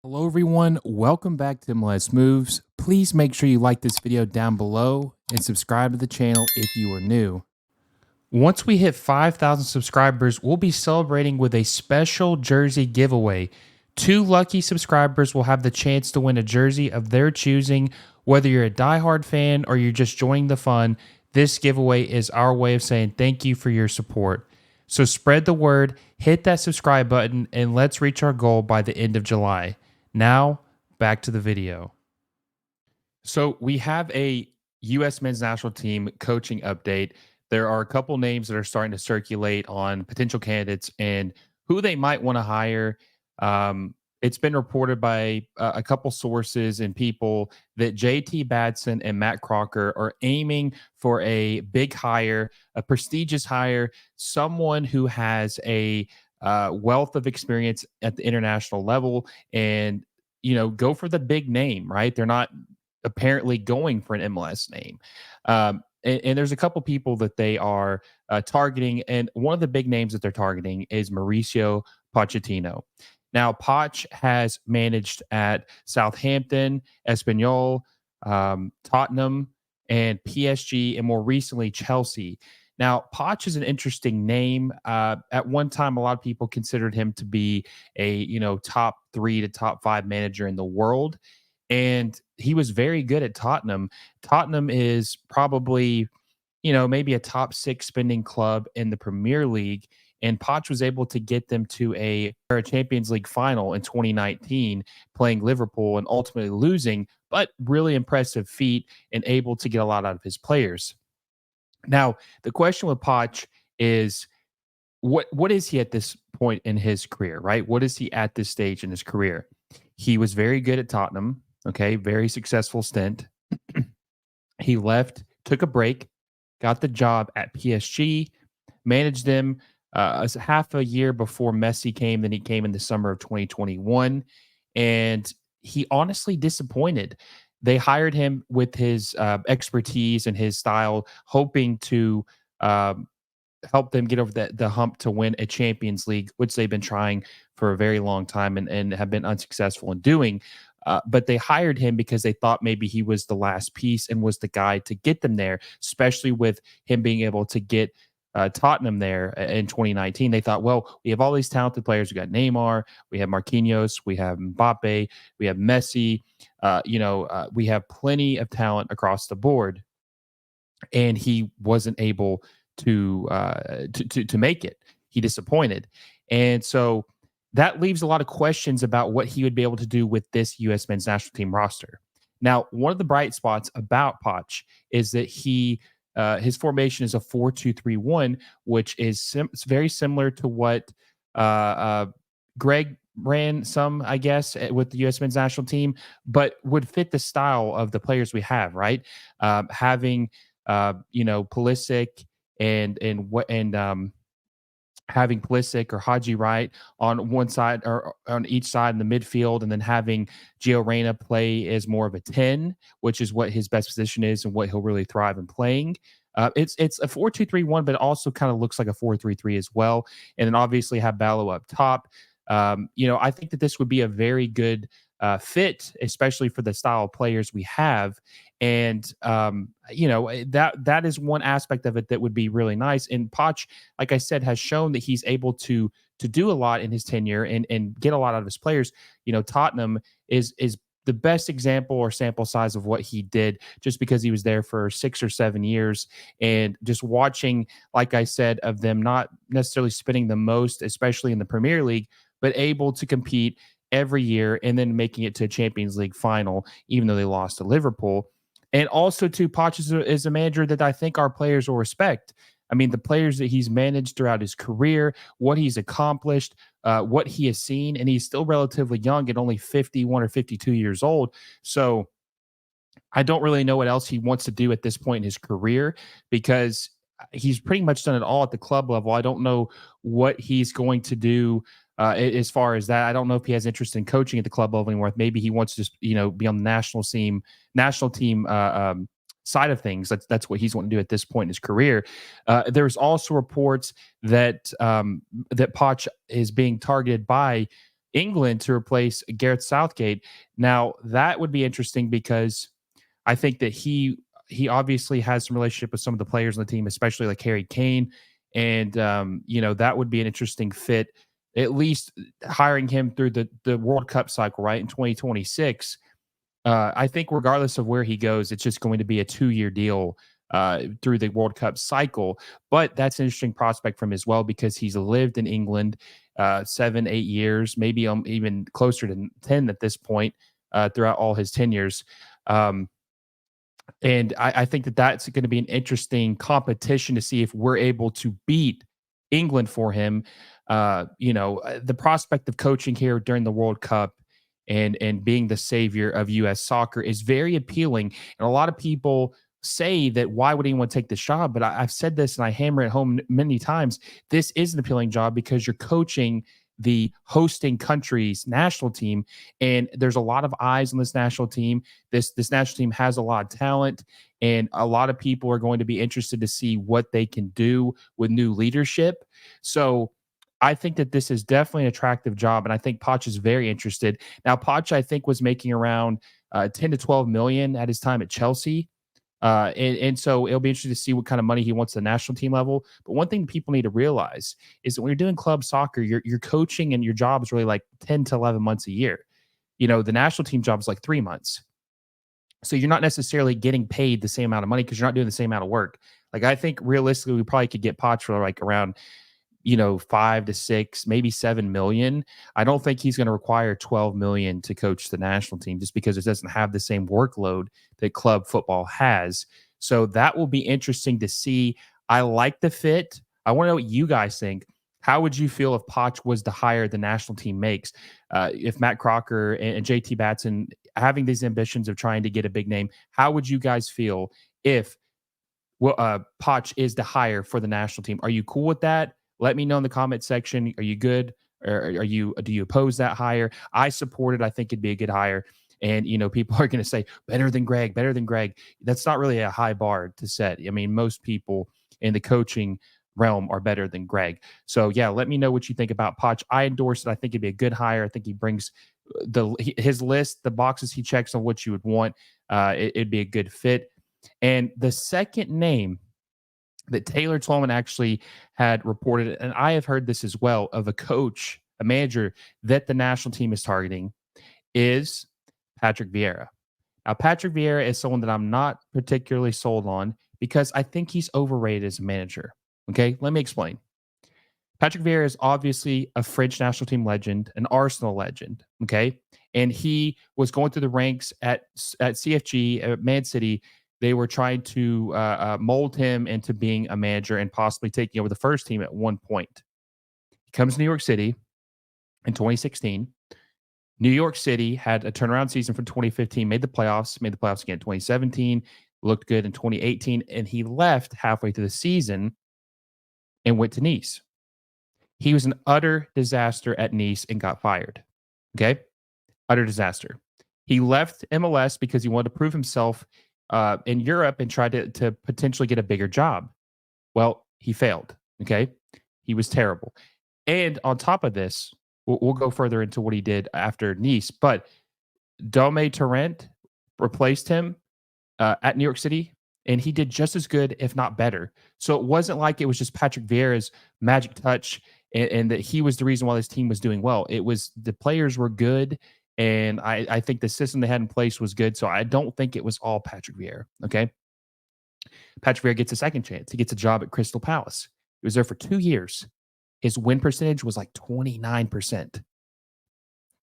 Hello everyone, welcome back to MLS Moves. Please make sure you like this video down below and subscribe to the channel if you are new. Once we hit 5,000 subscribers, we'll be celebrating with a special jersey giveaway. 2 lucky subscribers will have the chance to win a jersey of their choosing. Whether you're a diehard fan or you're just joining the fun, this giveaway is our way of saying thank you for your support. So spread the word, hit that subscribe button, and let's reach our goal by the end of July. Now, back to the video. So we have a U.S. men's national team coaching update. There are a couple names that are starting to circulate on potential candidates and who they might want to hire. It's been reported by a couple sources and people that JT Batson and Matt Crocker are aiming for a big hire, a prestigious hire, someone who has a wealth of experience at the international level and go for the big name, right? They're not apparently going for an MLS name. And there's a couple people that they are targeting, and one of the big names that they're targeting is Mauricio Pochettino. Now, Poch has managed at Southampton, Espanyol, Tottenham, and PSG, and more recently Chelsea. Now, Poch is an interesting name. At one time, a lot of people considered him to be a top 3 to top 5 manager in the world, and he was very good at Tottenham. Tottenham is probably maybe a top 6 spending club in the Premier League, and Poch was able to get them to a Champions League final in 2019, playing Liverpool and ultimately losing, but really impressive feat and able to get a lot out of his players. Now, the question with Poch is what is he at this point in his career, right? What is he at this stage in his career? He was very good at Tottenham, okay, very successful stint. He left, took a break, got the job at PSG, managed them as half a year before Messi came. Then he came in the summer of 2021, and he honestly disappointed. They hired him with his expertise and his style, hoping to help them get over the hump to win a Champions League, which they've been trying for a very long time and have been unsuccessful in doing. But they hired him because they thought maybe he was the last piece and was the guy to get them there, especially with him being able to get Tottenham there in 2019. They thought, well, we have all these talented players. We got Neymar, we have Marquinhos, we have Mbappe, we have Messi. We have plenty of talent across the board, and he wasn't able to make it. He disappointed, and so that leaves a lot of questions about what he would be able to do with this U.S. men's national team roster. Now, one of the bright spots about Poch is that his formation is a 4-2-3-1, which is very similar to what Greg ran some, I guess, with the U.S. men's national team, but would fit the style of the players we have, right? Having Pulisic and having Pulisic or Haji Wright on one side or on each side in the midfield, and then having Gio Reyna play as more of a 10, which is what his best position is and what he'll really thrive in playing. It's a 4-2-3-1, but it also kind of looks like a 4-3-3 as well. And then obviously have Ballo up top. I think that this would be a very good fit, especially for the style of players we have. And that is one aspect of it that would be really nice. And Poch, like I said, has shown that he's able to do a lot in his tenure and get a lot out of his players. Tottenham is the best example or sample size of what he did, just because he was there for 6 or 7 years, and just watching, like I said, of them not necessarily spending the most, especially in the Premier League, but able to compete every year and then making it to a Champions League final, even though they lost to Liverpool. And also, too, Poch is a manager that I think our players will respect. I mean, the players that he's managed throughout his career, what he's accomplished, what he has seen, and he's still relatively young at only 51 or 52 years old. So I don't really know what else he wants to do at this point in his career, because he's pretty much done it all at the club level. I don't know what he's going to do as far as that. I don't know if he has interest in coaching at the club level anymore. Maybe he wants to just be on the national team side of things. That's what he's wanting to do at this point in his career. There's also reports that that Poch is being targeted by England to replace Gareth Southgate. Now, that would be interesting because I think that he obviously has some relationship with some of the players on the team, especially like Harry Kane, and that would be an interesting fit. At least hiring him through the World Cup cycle, right, in 2026. I think regardless of where he goes, it's just going to be a 2-year deal through the World Cup cycle. But that's an interesting prospect from him as well because he's lived in England 7, 8 years, maybe even closer to 10 at this point throughout all his tenures. Um, and I think that that's going to be an interesting competition to see if we're able to beat England for him. The prospect of coaching here during the World Cup and being the savior of U.S. soccer is very appealing. And a lot of people say that why would anyone take this job? But I've said this and I hammer it home many times. This is an appealing job because you're coaching the hosting country's national team, and there's a lot of eyes on this national team. This national team has a lot of talent, and a lot of people are going to be interested to see what they can do with new leadership. So I think that this is definitely an attractive job, and I think Poch is very interested. Now, Poch, I think, was making around 10 to 12 million at his time at Chelsea. And so it'll be interesting to see what kind of money he wants at the national team level. But one thing people need to realize is that when you're doing club soccer, you're coaching and your job is really like 10 to 11 months a year. The national team job is like 3 months. So you're not necessarily getting paid the same amount of money because you're not doing the same amount of work. Like I think realistically, we probably could get Poch for like around 5 to 6, maybe 7 million. I don't think he's going to require 12 million to coach the national team just because it doesn't have the same workload that club football has. So that will be interesting to see. I like the fit. I want to know what you guys think. How would you feel if Poch was the hire the national team makes? If Matt Crocker and JT Batson having these ambitions of trying to get a big name, how would you guys feel if Poch is the hire for the national team? Are you cool with that? Let me know in the comment section. Are you good? Or do you oppose that hire? I support it. I think it'd be a good hire. And people are going to say better than Greg, better than Greg. That's not really a high bar to set. I mean, most people in the coaching realm are better than Greg. So yeah, let me know what you think about Poch. I endorse it. I think it'd be a good hire. I think he brings his list, the boxes he checks on what you would want. It'd be a good fit. And the second name that Taylor Twellman actually had reported, and I have heard this as well, of a coach, a manager that the national team is targeting, is Patrick Vieira. Now, Patrick Vieira is someone that I'm not particularly sold on because I think he's overrated as a manager. Okay, let me explain. Patrick Vieira is obviously a French national team legend, an Arsenal legend. Okay, and he was going through the ranks at CFG, at Man City. They were trying to mold him into being a manager and possibly taking over the first team at one point. He comes to New York City in 2016. New York City had a turnaround season from 2015, made the playoffs again in 2017, looked good in 2018, and he left halfway through the season and went to Nice. He was an utter disaster at Nice and got fired. Okay? Utter disaster. He left MLS because he wanted to prove himself in Europe and tried to potentially get a bigger job. Well, he failed. Okay. He was terrible. And on top of this, we'll go further into what he did after Nice, but Dome Torrent replaced him at New York City, and he did just as good, if not better. So it wasn't like it was just Patrick Vieira's magic touch and that he was the reason why this team was doing well. It was the players were good, and I think the system they had in place was good. So I don't think it was all Patrick Vieira. Okay. Patrick Vieira gets a second chance. He gets a job at Crystal Palace. He was there for 2 years. His win percentage was like 29%.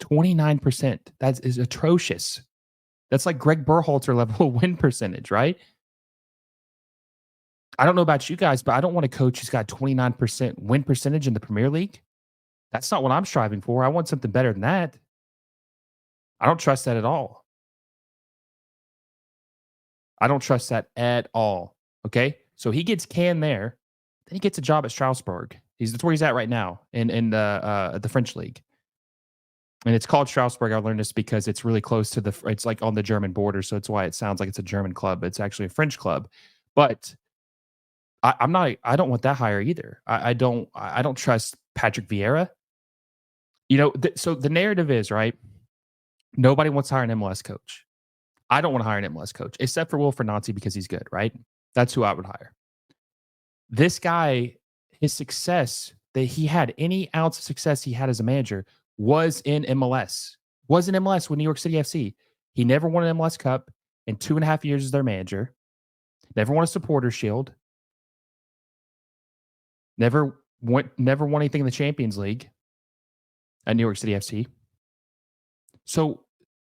29%. That is atrocious. That's like Greg Berhalter level win percentage, right? I don't know about you guys, but I don't want a coach who's got 29% win percentage in the Premier League. That's not what I'm striving for. I want something better than that. I don't trust that at all. I don't trust that at all. Okay. So he gets canned there. Then he gets a job at Strasbourg. That's where he's at right now in the French league. And it's called Strasbourg. I learned this because it's really close to it's like on the German border. So it's why it sounds like it's a German club, but it's actually a French club. But I don't want that hire either. I don't trust Patrick Vieira. So the narrative is, right, nobody wants to hire an MLS coach. I don't want to hire an MLS coach, except for Wilfred Nancy because he's good, right? That's who I would hire. This guy, his success that he had, any ounce of success he had as a manager was in MLS. Was in MLS with New York City FC. He never won an MLS Cup in 2.5 years as their manager. Never won a supporter shield. Never won anything in the Champions League at New York City FC. So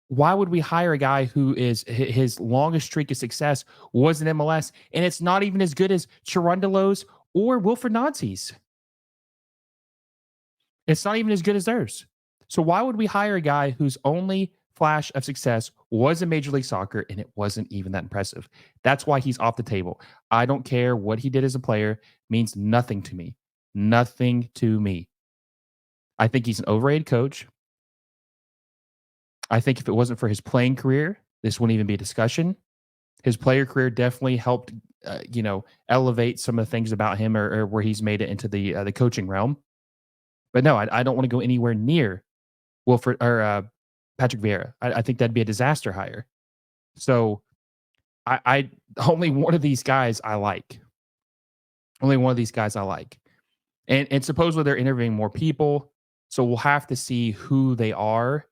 why would we hire a guy who is his longest streak of success was in MLS, and it's not even as good as Cherundolo's or Wilfred Nancy's? It's not even as good as theirs. So why would we hire a guy whose only flash of success was in Major League Soccer and it wasn't even that impressive? That's why he's off the table. I don't care what he did as a player, means nothing to me. Nothing to me. I think he's an overrated coach. I think if it wasn't for his playing career, this wouldn't even be a discussion. His player career definitely helped, elevate some of the things about him or where he's made it into the coaching realm. But no, I don't want to go anywhere near Wilfred or Patrick Vieira. I think that'd be a disaster hire. So I only one of these guys I like. Only one of these guys I like. And supposedly they're interviewing more people. So we'll have to see who they are.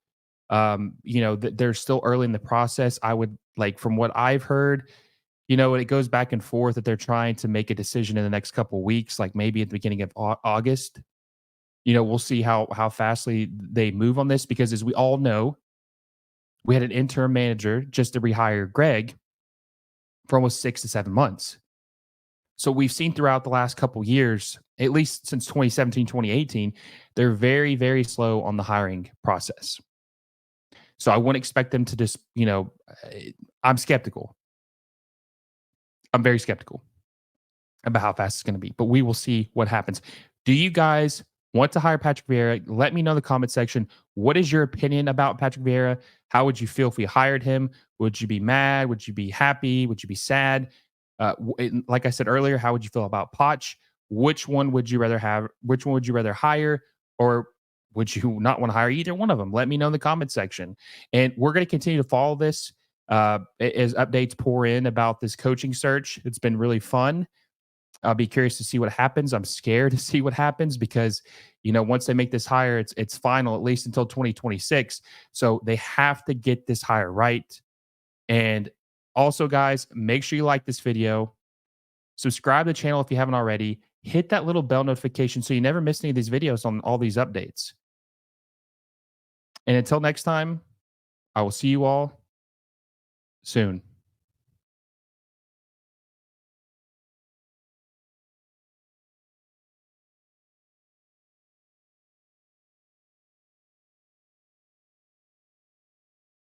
They're still early in the process. I would like, from what I've heard, it goes back and forth that they're trying to make a decision in the next couple of weeks, like maybe at the beginning of August. We'll see how fastly they move on this, because as we all know, we had an interim manager just to rehire Greg for almost 6 to 7 months. So we've seen throughout the last couple years, at least since 2017, 2018, they're very, very slow on the hiring process. So I wouldn't expect them to just, I'm skeptical. I'm very skeptical about how fast it's going to be, but we will see what happens. Do you guys want to hire Patrick Vieira? Let me know in the comment section. What is your opinion about Patrick Vieira? How would you feel if we hired him? Would you be mad? Would you be happy? Would you be sad? Like I said earlier, how would you feel about Poch? Which one would you rather have? Which one would you rather hire? Or would you not want to hire either one of them? Let me know in the comment section. And we're going to continue to follow this as updates pour in about this coaching search. It's been really fun. I'll be curious to see what happens. I'm scared to see what happens because, once they make this hire, it's final, at least until 2026. So they have to get this hire right. And also, guys, make sure you like this video. Subscribe to the channel if you haven't already. Hit that little bell notification so you never miss any of these videos on all these updates. And until next time, I will see you all soon.